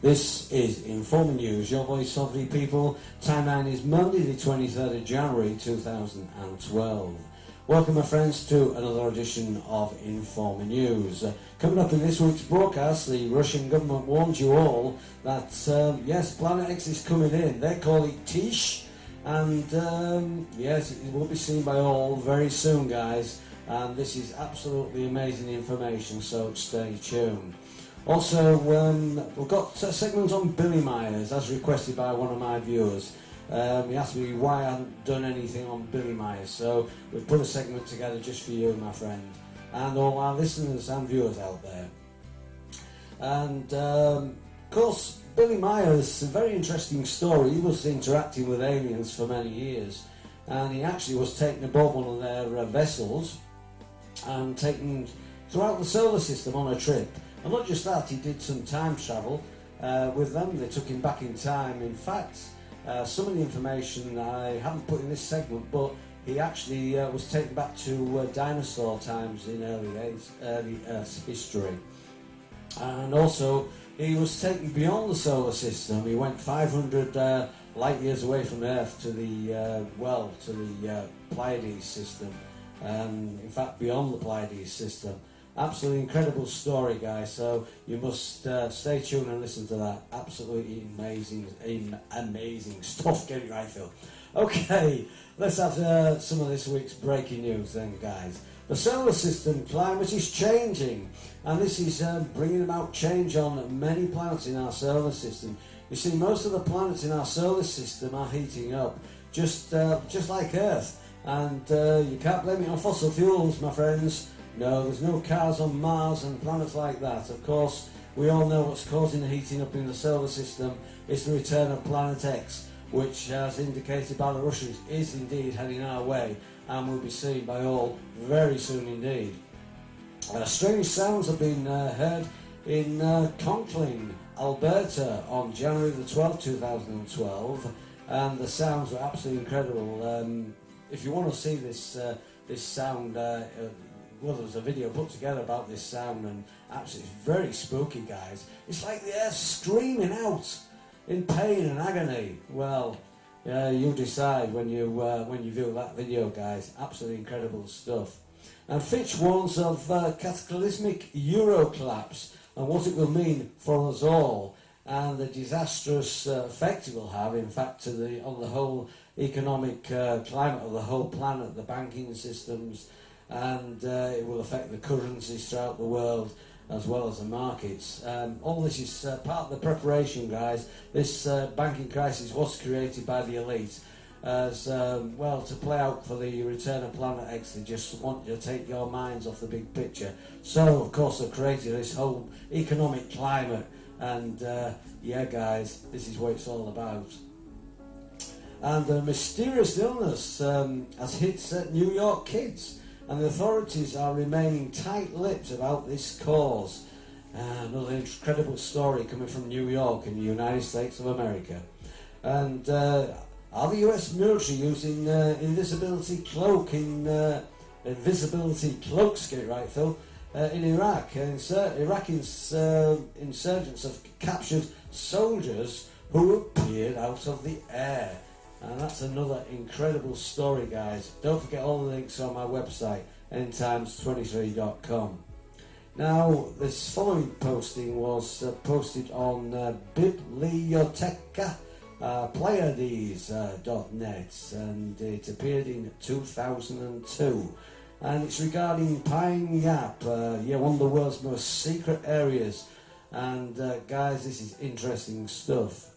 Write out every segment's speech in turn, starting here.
This is Informer News, your voice of the people. Timeline is Monday the 23rd of January 2012. Welcome my friends to another edition of Informer News. Coming up in this week's broadcast, the Russian government warns you all that yes, Planet X is coming in. They call it Tyche, and yes, it will be seen by all very soon, guys. And this is absolutely amazing information, so stay tuned. Also, we've got a segment on Billy Myers, as requested by one of my viewers. He asked me why I hadn't done anything on Billy Myers, so we've put a segment together just for you, my friend, and all our listeners and viewers out there. And, of course, Billy Myers, a very interesting story. He was interacting with aliens for many years, and he actually was taken aboard one of their vessels and taken throughout the solar system on a trip. And not just that, he did some time travel with them. They took him back in time. In fact, some of the information I haven't put in this segment, but he actually was taken back to dinosaur times in early Earth's history. And also, he was taken beyond the solar system. He went 500 light years away from Earth to the Pleiades system. In fact, beyond the Pleiades system. Absolutely incredible story, guys, so you must stay tuned and listen to that. Absolutely amazing stuff. Get it right, Phil. Okay, let's have some of this week's breaking news then, guys. The solar system climate is changing, and this is bringing about change on many planets in our solar system. You see, most of the planets in our solar system are heating up, just like Earth, and you can't blame it on fossil fuels, my friends. No, there's no cars on Mars and planets like that. Of course, we all know what's causing the heating up in the solar system. It's the return of Planet X, which, as indicated by the Russians, is indeed heading our way and will be seen by all very soon indeed. Strange sounds have been heard in Conklin, Alberta on January the 12th, 2012, and the sounds were absolutely incredible. If you want to see this sound, well, there was a video put together about this sound, and absolutely very spooky, guys. It's like the air screaming out in pain and agony. Well, you decide when you view that video, guys. Absolutely incredible stuff. And Fitch warns of cataclysmic euro collapse and what it will mean for us all, and the disastrous effect it will have, in fact, on the whole economic climate of the whole planet, the banking systems. And it will affect the currencies throughout the world as well as the markets. All this is part of the preparation, guys. This banking crisis was created by the elite as well to play out for the return of Planet X. They just want you to take your minds off the big picture. So, of course, they've created this whole economic climate. And yeah, guys, this is what it's all about. And a mysterious illness has hit New York kids. And the authorities are remaining tight-lipped about this cause. Another incredible story coming from New York in the United States of America. And are the US military using invisibility cloaks, get it right, Phil, in Iraq? Iraqi insurgents have captured soldiers who appeared out of the air. And that's another incredible story, guys. Don't forget all the links on my website, endtimes23.com. Now, this following posting was posted on Biblioteca Pleiades.net, and it appeared in 2002. And it's regarding Pine Gap, one of the world's most secret areas. And guys, this is interesting stuff.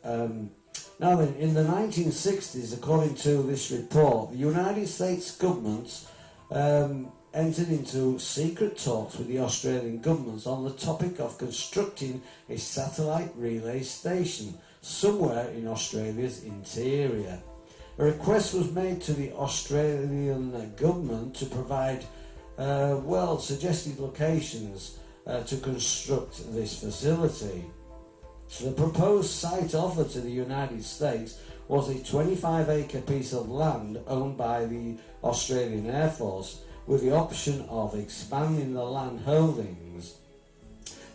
Now then, in the 1960s, according to this report, the United States government entered into secret talks with the Australian government on the topic of constructing a satellite relay station somewhere in Australia's interior. A request was made to the Australian government to provide, suggested locations to construct this facility. So the proposed site offered to the United States was a 25-acre piece of land owned by the Australian Air Force, with the option of expanding the land holdings.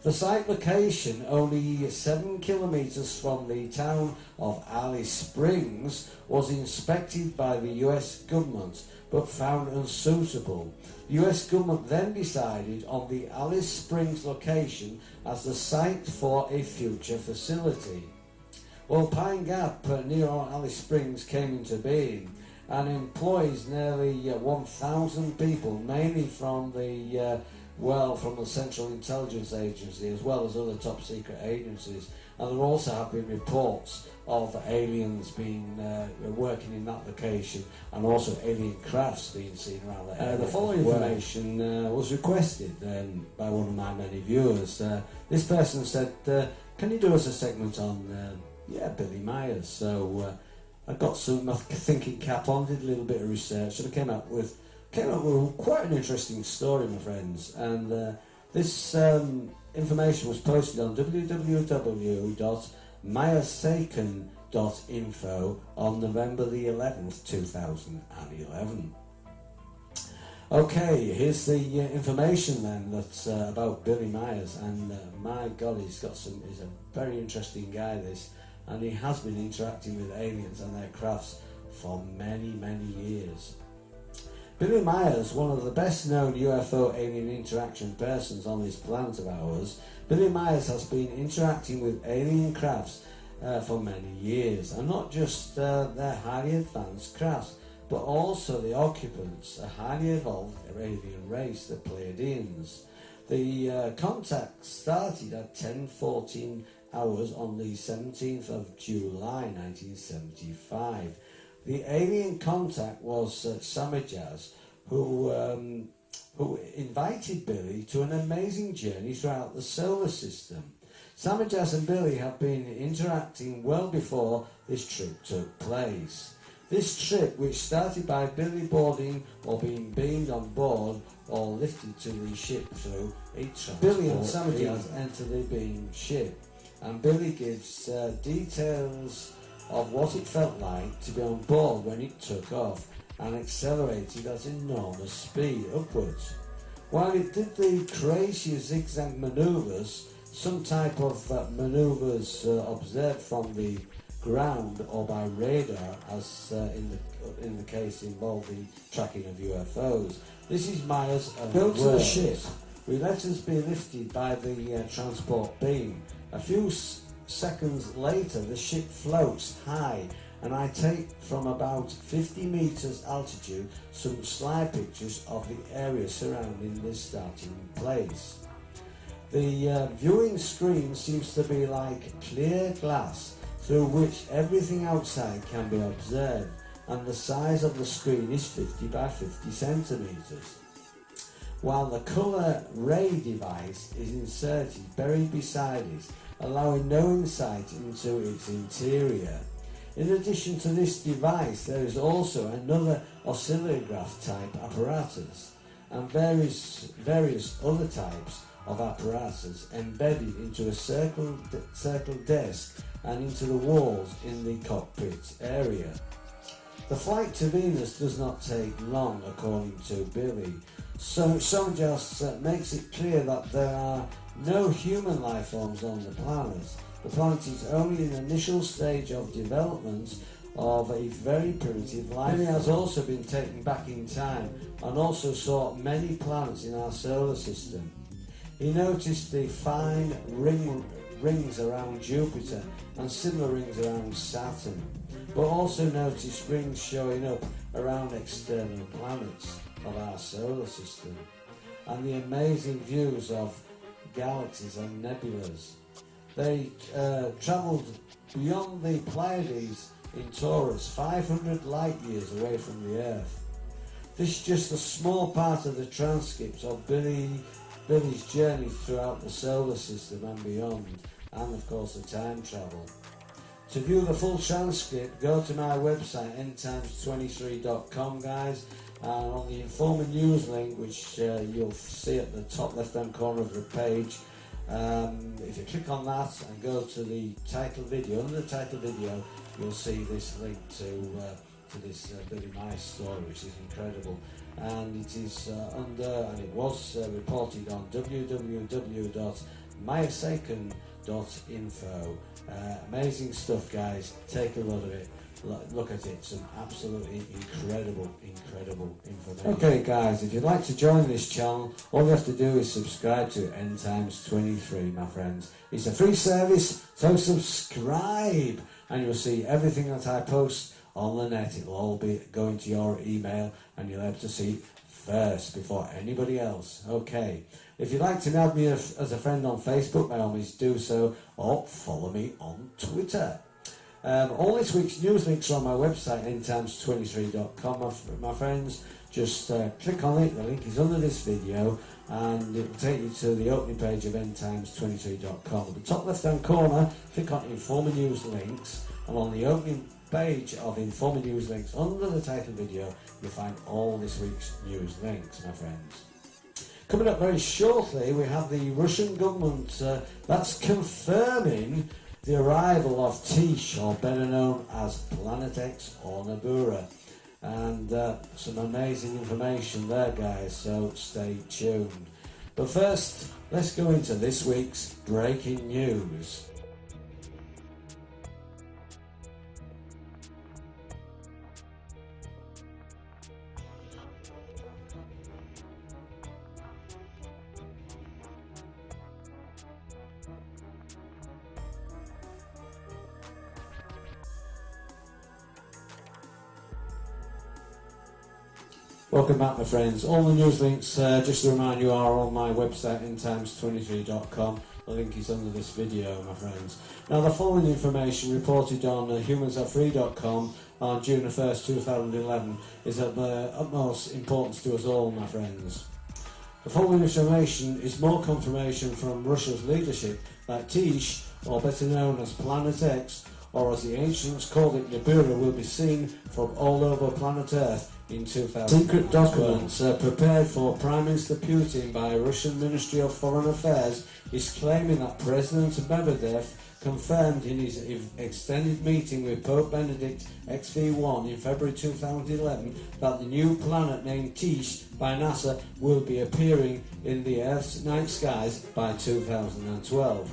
The site location, only 7 kilometres from the town of Alice Springs, was inspected by the US government but found unsuitable. The US government then decided on the Alice Springs location as the site for a future facility. Well, Pine Gap near Alice Springs came into being and employs nearly 1,000 people, mainly from the from the Central Intelligence Agency as well as other top secret agencies, and there also have been reports of aliens being working in that location and also alien crafts being seen around that area. The following information was requested by one of my many viewers. This person said, can you do us a segment on Billy Myers? So I got my thinking cap on, did a little bit of research, and I came up with quite an interesting story, my friends. And this information was posted on www.myersaiken.info on November the 11th, 2011. Okay, here's the information then that's about Billy Myers, and my God, he's a very interesting guy, this, and he has been interacting with aliens and their crafts for many, many years. Billy Myers, one of the best known UFO alien interaction persons on this planet of ours, Billy Myers has been interacting with alien crafts for many years, and not just their highly advanced crafts, but also the occupants, a highly evolved alien race, the Pleiadians. The contact started at 10:14 hours on the 17th of July 1975. The alien contact was Samajaz, who invited Billy to an amazing journey throughout the solar system. Samajaz and Billy have been interacting well before this trip took place. This trip, which started by Billy boarding or being beamed on board or lifted to the ship through a transport. Billy and Samajaz enter the beamed ship, and Billy gives details of what it felt like to be on board when it took off and accelerated at enormous speed upwards. While it did the crazy zigzag manoeuvres, some type of manoeuvres observed from the ground or by radar, as in the case involving tracking of UFOs. This is Myers' go to the ship. We let us be lifted by the transport beam. A few seconds later, the ship floats high, and I take from about 50 meters altitude some slide pictures of the area surrounding the starting place. The viewing screen seems to be like clear glass through which everything outside can be observed, and the size of the screen is 50 by 50 centimeters. While the colour ray device is inserted buried beside it, allowing no insight into its interior. In addition to this device, there is also another oscillograph type apparatus and various other types of apparatus embedded into a circle desk and into the walls in the cockpit area. The flight to Venus does not take long, according to Billy. So Samajaz makes it clear that there are no human life forms on the planet. The planet is only in the initial stage of development of a very primitive life. Billy has also been taken back in time and also saw many planets in our solar system. He noticed the fine rings around Jupiter and similar rings around Saturn, but also noticed rings showing up around external planets of our solar system, and the amazing views of galaxies and nebulas. They travelled beyond the Pleiades in Taurus, 500 light years away from the Earth. This is just a small part of the transcripts of Billy's journey throughout the solar system and beyond, and of course the time travel. To view the full transcript, go to my website endtimes23.com, guys, and on the Informer News link, which you'll see at the top left hand corner of the page, if you click on that and go to the title video, under the title video you'll see this link to this Billy Myers story, which is incredible, and it is and it was reported on www.myersaiken.info myosecond.info. Amazing stuff, guys. Take a look at it. Look at it. Some absolutely incredible information. Okay, guys, if you'd like to join this channel, all you have to do is subscribe to End Times 23, my friends. It's a free service, so subscribe, and you'll see everything that I post on the net. It'll all be going to your email, and you'll be able to see it first before anybody else. Okay, if you'd like to add me as a friend on Facebook, by all means do so, or follow me on Twitter. All this week's news links are on my website, endtimes23.com, my friends. Just click on it, the link is under this video, and it will take you to the opening page of endtimes23.com. At the top left hand corner, click on Informer News Links, and on the opening page of Informer News Links, under the title video, you'll find all this week's news links, my friends. Coming up very shortly, we have the Russian government that's confirming the arrival of Tyche, or better known as planet+x or Nibiru, and some amazing information there, guys, so stay tuned. But first, let's go into this week's breaking news. Welcome back, my friends. All the news links, just to remind you, are on my website, endtimes23.com. The link is under this video, my friends. Now, the following information reported on humansarefree.com on June 1st, 2011 is of the utmost importance to us all, my friends. The following information is more confirmation from Russia's leadership that Tyche, or better known as planet+x, or as the ancients called it, Nibiru, will be seen from all over planet Earth in 2000. Secret documents prepared for Prime Minister Putin by Russian Ministry of Foreign Affairs is claiming that President Medvedev confirmed in his extended meeting with Pope Benedict XV1 in February 2011 that the new planet named Tyche by NASA will be appearing in the Earth's night skies by 2012.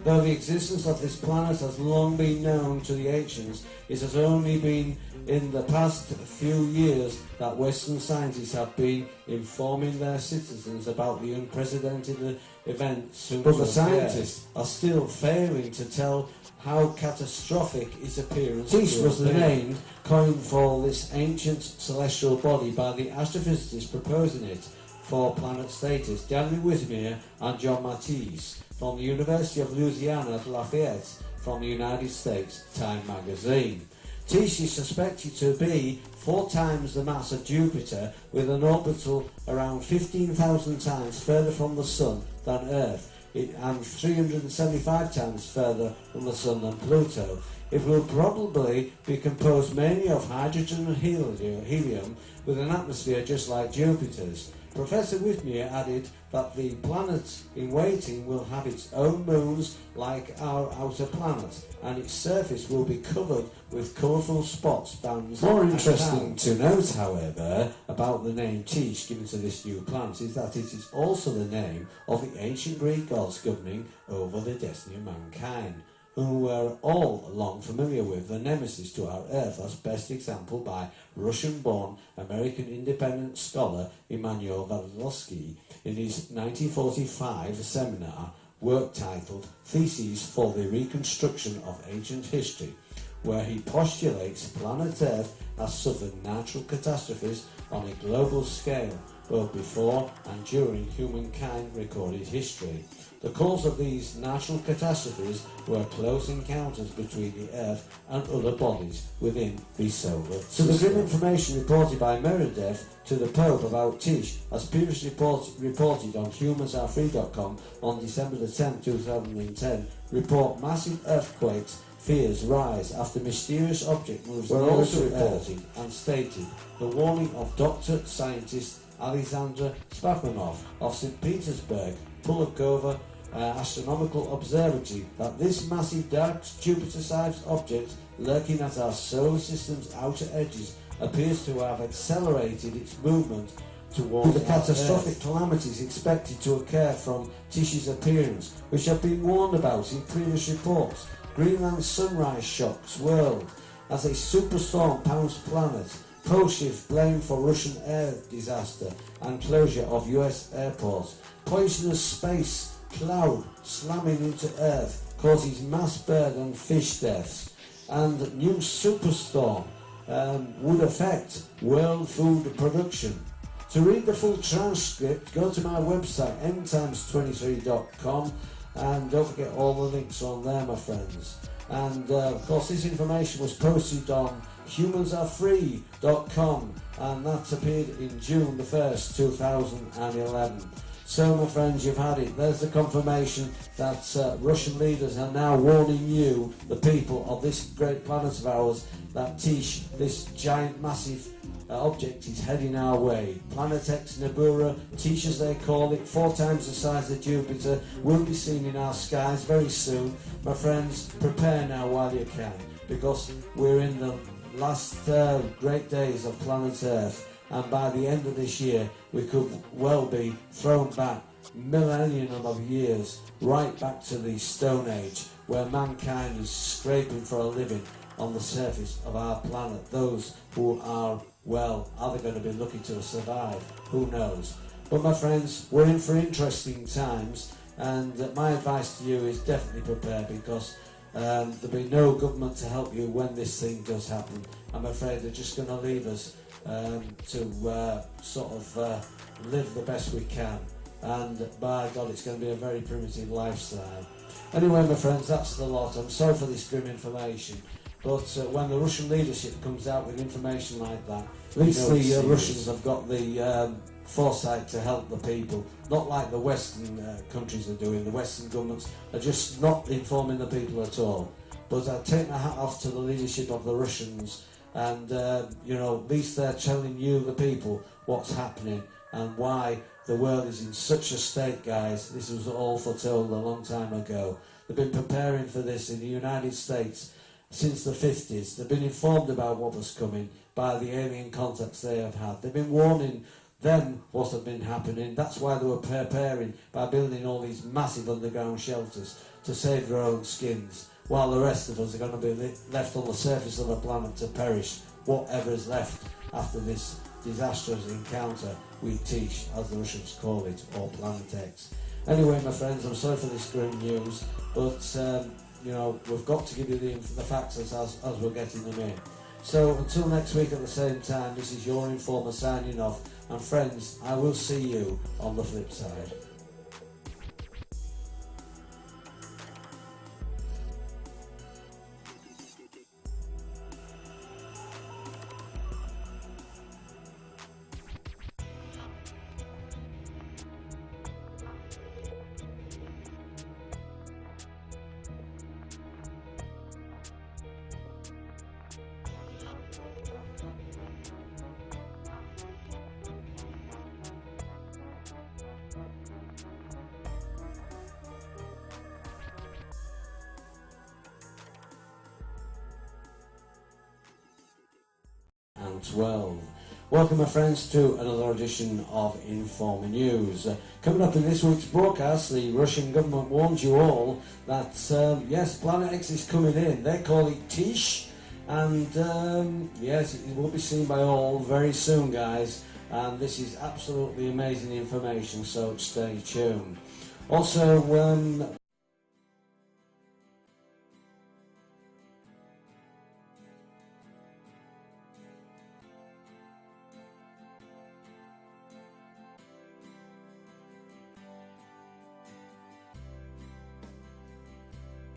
Though the existence of this planet has long been known to the ancients, it has only been in the past few years that Western scientists have been informing their citizens about the unprecedented events. But the scientists are still failing to tell how catastrophic its appearance Tyche was the name coined for this ancient celestial body by the astrophysicists proposing it for planet status, Daniel Whitmire and John Matisse, from the University of Louisiana at Lafayette, from the United States, Time magazine. Tyche is suspected to be 4 times the mass of Jupiter, with an orbital around 15,000 times further from the Sun than Earth, and 375 times further from the Sun than Pluto. It will probably be composed mainly of hydrogen and helium, with an atmosphere just like Jupiter's. Professor Whitmire added that the planet in waiting will have its own moons like our outer planet, and its surface will be covered with colourful spots, bands. More interesting to note, however, about the name Tyche given to this new planet is that it is also the name of the ancient Greek gods governing over the destiny of mankind, who were all long familiar with the nemesis to our Earth, as best example by Russian-born American independent scholar Immanuel Vazovsky in his 1945 seminar work titled Theses for the Reconstruction of Ancient History, where he postulates planet Earth has suffered natural catastrophes on a global scale, both before and during humankind recorded history. The cause of these natural catastrophes were close encounters between the Earth and other bodies within the solar system. So the grim information reported by Medvedev to the Pope about Tyche, as previously reported on humansarefree.com on December the 10th, 2010, report massive earthquakes fears rise after mysterious object moves were also reported and stated. The warning of Dr. Scientist Alexander Spafmanov of St. Petersburg, Pulakova Astronomical Observatory, that this massive dark Jupiter-sized object lurking at our solar system's outer edges appears to have accelerated its movement towards the catastrophic calamities expected to occur from Tyche's appearance, which have been warned about in previous reports. Greenland sunrise shocks world as a superstorm pounds planet. Pole shift blamed for Russian air disaster and closure of US airports. Poisonous space cloud slamming into Earth causes mass bird and fish deaths. And new superstorm would affect world food production. To read the full transcript, go to my website endtimes23.com, and don't forget all the links on there, my friends. And of course this information was posted on humansarefree.com, and that appeared in June the 1st, 2011. So my friends, you've had it. There's the confirmation that Russian leaders are now warning you, the people of this great planet of ours, that Tyche, this giant massive object, is heading our way. Planet+x Nibiru, Tyche as they call it, 4 times the size of Jupiter, will be seen in our skies very soon. My friends, prepare now while you can, because we're in the last great days of planet Earth, and by the end of this year we could well be thrown back millennium of years, right back to the Stone Age, where mankind is scraping for a living on the surface of our planet. Those who are, well, are they going to be lucky to survive? Who knows? But my friends, we're in for interesting times, and my advice to you is definitely prepare, because there'll be no government to help you when this thing does happen. I'm afraid they're just going to leave us to sort of live the best we can, and by God, it's going to be a very primitive lifestyle. Anyway, my friends, that's the lot. I'm sorry for this grim information, but when the Russian leadership comes out with information like that, at least the Russians have got the foresight to help the people, not like the Western countries are doing. The Western governments are just not informing the people at all. But I take my hat off to the leadership of the Russians, and you know, at least they're telling you, the people, what's happening and why the world is in such a state, guys. This was all foretold a long time ago. They've been preparing for this in the United States since the 50s. They've been informed about what was coming by the alien contacts they have had. They've been warning them what had been happening. That's why they were preparing by building all these massive underground shelters to save their own skins, while the rest of us are going to be left on the surface of the planet to perish, whatever is left after this disastrous encounter with Tyche, as the Russians call it, or Planet+x. Anyway, my friends, I'm sorry for this grim news, but you know, we've got to give you the facts as we're getting them in. So until next week at the same time, this is your informer signing off, and friends, I will see you on the flip side. And 12. Welcome, my friends, to another edition of Informer News. Coming up in this week's broadcast, the Russian government warns you all that yes, Planet+x is coming in. They call it Tyche, and yes, it will be seen by all very soon, guys. And this is absolutely amazing information, so stay tuned. Also,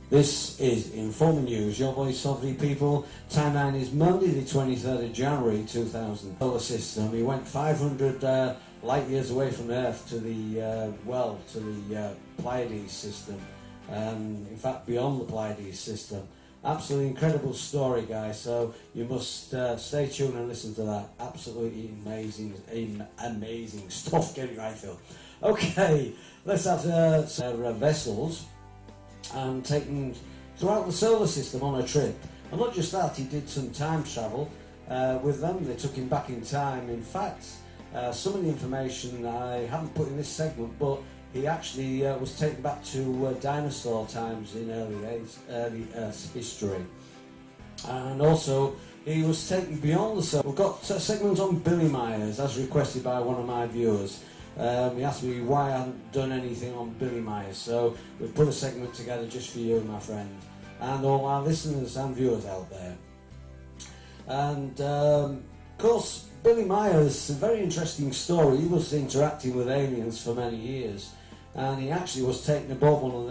this is Informer News, your voice of the people. Timeline is Monday the 23rd of January 2000. Solar system. We went 500 light years away from Earth to the, well, to the Pleiades system. In fact, beyond the Pleiades system. Absolutely incredible story, guys, so you must stay tuned and listen to that. Absolutely amazing, amazing stuff. Get it right, Phil. Okay, let's have vessels and taken throughout the solar system on a trip. And not just that, he did some time travel with them. They took him back in time. In fact, Some of the information I haven't put in this segment, but he actually was taken back to dinosaur times in early Earth's history. And also, he was taken beyond the surface. We've got a segment on Billy Myers, as requested by one of my viewers. He asked me why I hadn't done anything on Billy Myers, so we've put a segment together just for you, my friend, and all our listeners and viewers out there. And, of course, Billy Myers, a very interesting story. He was interacting with aliens for many years, and he actually was taken above one of their